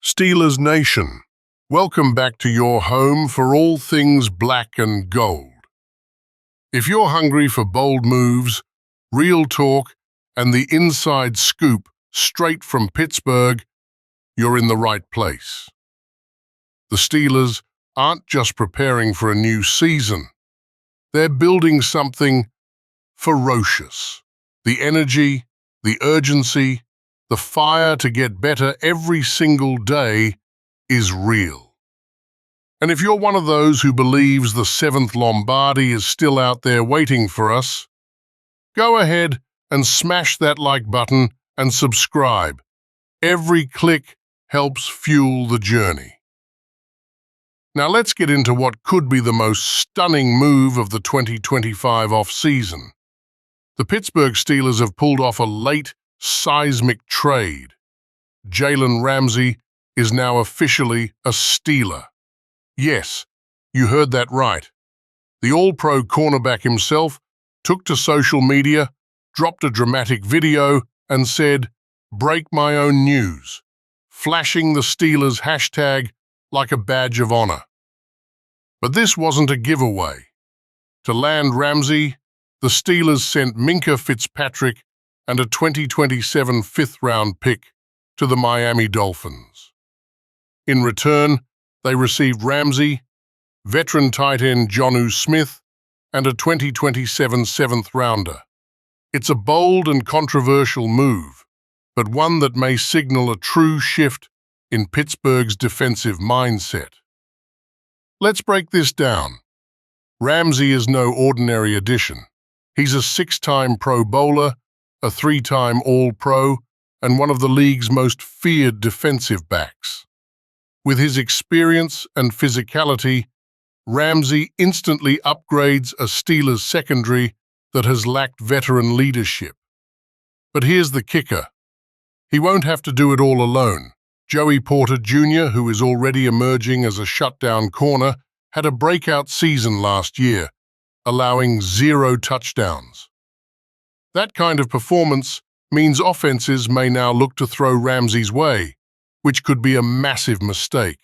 Steelers Nation, welcome back to your home for all things black and gold. If you're hungry for bold moves, real talk, and the inside scoop straight from Pittsburgh, you're in the right place. The Steelers aren't just preparing for a new season. They're building something ferocious. The energy, the urgency, the fire to get better every single day is real. And if you're one of those who believes the 7th Lombardi is still out there waiting for us, go ahead and smash that like button and subscribe. Every click helps fuel the journey. Now let's get into what could be the most stunning move of the 2025 offseason. The Pittsburgh Steelers have pulled off a late, seismic trade. Jalen Ramsey is now officially a Steeler. Yes, you heard that right. The All-Pro cornerback himself took to social media, dropped a dramatic video, and said, "Break my own news," flashing the Steelers hashtag like a badge of honor. But this wasn't a giveaway. To land Ramsey, the Steelers sent Minkah Fitzpatrick and a 2027 fifth-round pick to the Miami Dolphins. In return, they received Ramsey, veteran tight end Jonnu Smith, and a 2027 seventh-rounder. It's a bold and controversial move, but one that may signal a true shift in Pittsburgh's defensive mindset. Let's break this down. Ramsey is no ordinary addition. He's a 6-time Pro Bowler, a 3-time All-Pro, and one of the league's most feared defensive backs. With his experience and physicality, Ramsey instantly upgrades a Steelers secondary that has lacked veteran leadership. But here's the kicker. He won't have to do it all alone. Joey Porter Jr., who is already emerging as a shutdown corner, had a breakout season last year, allowing 0 touchdowns. That kind of performance means offenses may now look to throw Ramsey's way, which could be a massive mistake.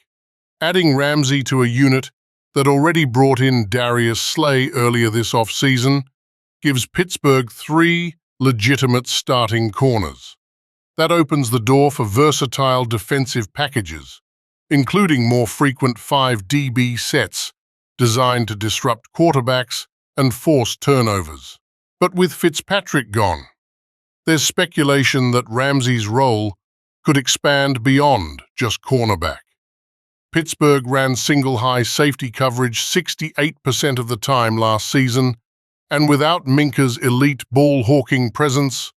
Adding Ramsey to a unit that already brought in Darius Slay earlier this offseason gives Pittsburgh 3 legitimate starting corners. That opens the door for versatile defensive packages, including more frequent 5 DB sets designed to disrupt quarterbacks and force turnovers. But with Fitzpatrick gone, there's speculation that Ramsey's role could expand beyond just cornerback. Pittsburgh ran single-high safety coverage 68% of the time last season, and without Minkah's elite ball-hawking presence,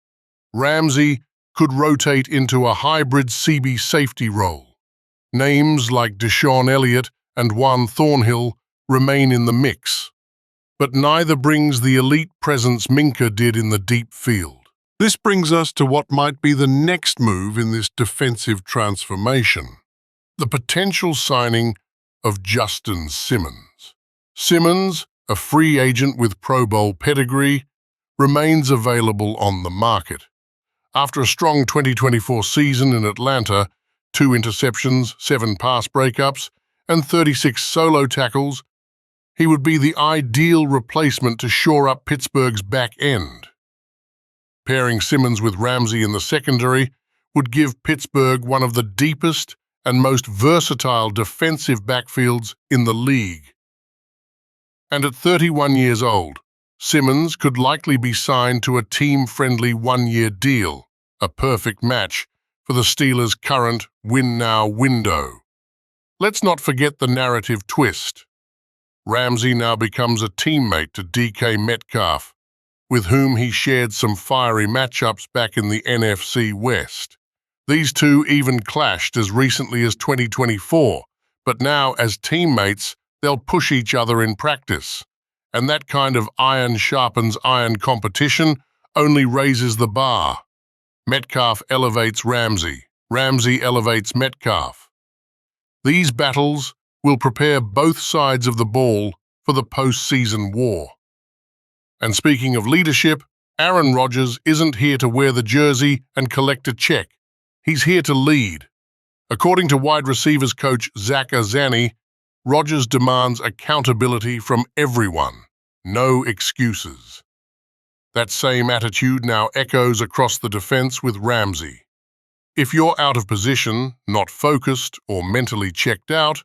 Ramsey could rotate into a hybrid CB safety role. Names like Deshaun Elliott and Juan Thornhill remain in the mix, but neither brings the elite presence Minkah did in the deep field. This brings us to what might be the next move in this defensive transformation: the potential signing of Justin Simmons. Simmons, a free agent with Pro Bowl pedigree, remains available on the market. After a strong 2024 season in Atlanta, 2 interceptions, 7 pass breakups, and 36 solo tackles, he would be the ideal replacement to shore up Pittsburgh's back end. Pairing Simmons with Ramsey in the secondary would give Pittsburgh one of the deepest and most versatile defensive backfields in the league. And at 31 years old, Simmons could likely be signed to a team-friendly 1-year deal, a perfect match for the Steelers' current win-now window. Let's not forget the narrative twist. Ramsey now becomes a teammate to DK Metcalf, with whom he shared some fiery matchups back in the NFC West. These two even clashed as recently as 2024, but now as teammates, they'll push each other in practice. And that kind of iron sharpens iron competition only raises the bar. Metcalf elevates Ramsey. Ramsey elevates Metcalf. These battles will prepare both sides of the ball for the postseason war. And speaking of leadership, Aaron Rodgers isn't here to wear the jersey and collect a check. He's here to lead. According to wide receivers coach Zach Azzanni, Rodgers demands accountability from everyone, no excuses. That same attitude now echoes across the defense with Ramsey. If you're out of position, not focused, or mentally checked out,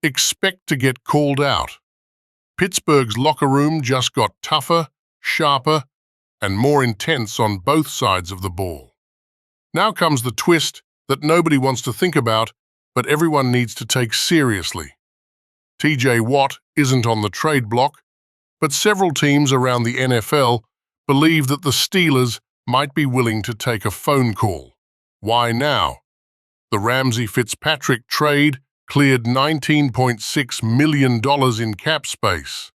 expect to get called out. Pittsburgh's locker room just got tougher, sharper, and more intense on both sides of the ball. Now comes the twist that nobody wants to think about, but everyone needs to take seriously. TJ Watt isn't on the trade block, but several teams around the NFL believe that the Steelers might be willing to take a phone call. Why now? The Ramsey Fitzpatrick trade cleared $19.6 million in cap space.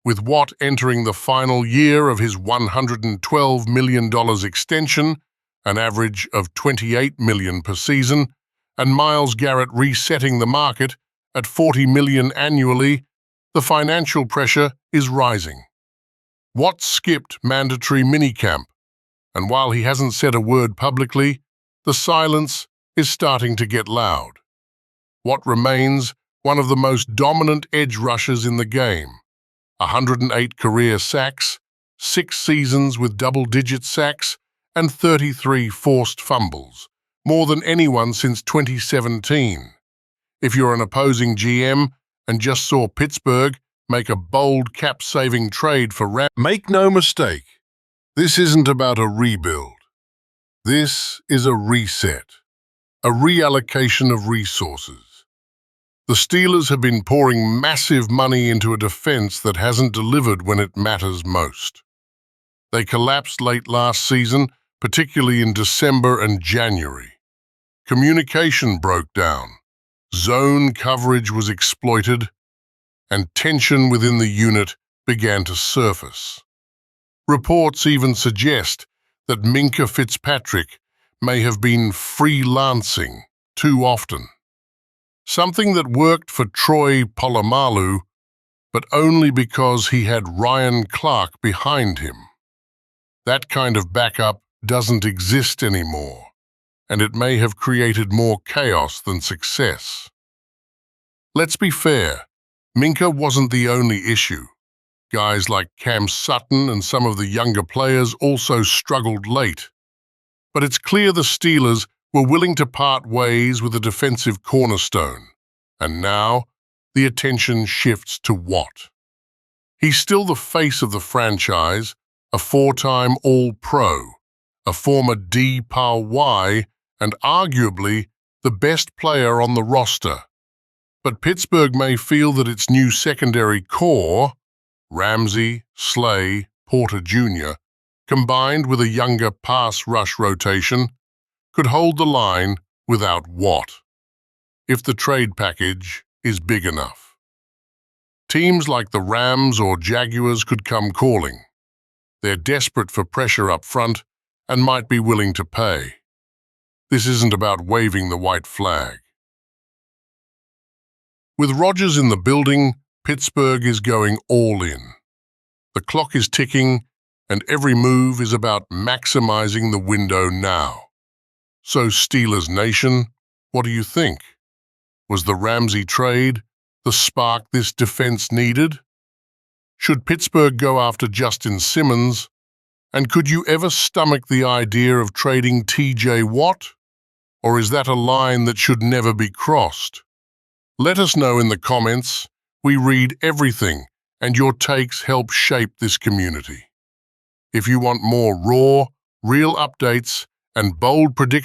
With Watt entering the final year of his $112 million extension, an average of $28 million per season, and Myles Garrett resetting the market at $40 million annually, the financial pressure is rising. Watt skipped mandatory minicamp, and while he hasn't said a word publicly, the silence is starting to get loud. Watt remains one of the most dominant edge rushers in the game. 108 career sacks, 6 seasons with double-digit sacks, and 33 forced fumbles, more than anyone since 2017. If you're an opposing GM and just saw Pittsburgh make a bold cap-saving trade for Ramsey, make no mistake, this isn't about a rebuild. This is a reset, a reallocation of resources. The Steelers have been pouring massive money into a defense that hasn't delivered when it matters most. They collapsed late last season, particularly in December and January. Communication broke down, zone coverage was exploited, and tension within the unit began to surface. Reports even suggest that Minkah Fitzpatrick may have been freelancing too often. Something that worked for Troy Polamalu, but only because he had Ryan Clark behind him. That kind of backup doesn't exist anymore, and it may have created more chaos than success. Let's be fair, Minkah wasn't the only issue. Guys like Cam Sutton and some of the younger players also struggled late. But it's clear the Steelers were willing to part ways with a defensive cornerstone, and now the attention shifts to Watt. He's still the face of the franchise, a 4-time All-Pro, a former D-Power-Y, and arguably the best player on the roster. But Pittsburgh may feel that its new secondary core, Ramsey, Slay, Porter Jr., combined with a younger pass rush rotation, could hold the line without Watt, if the trade package is big enough. Teams like the Rams or Jaguars could come calling. They're desperate for pressure up front and might be willing to pay. This isn't about waving the white flag. With Rodgers in the building, Pittsburgh is going all in. The clock is ticking, and every move is about maximizing the window now. So, Steelers Nation, what do you think? Was the Ramsey trade the spark this defense needed? Should Pittsburgh go after Justin Simmons? And could you ever stomach the idea of trading TJ Watt? Or is that a line that should never be crossed? Let us know in the comments. We read everything, and your takes help shape this community. If you want more raw, real updates and bold predictions,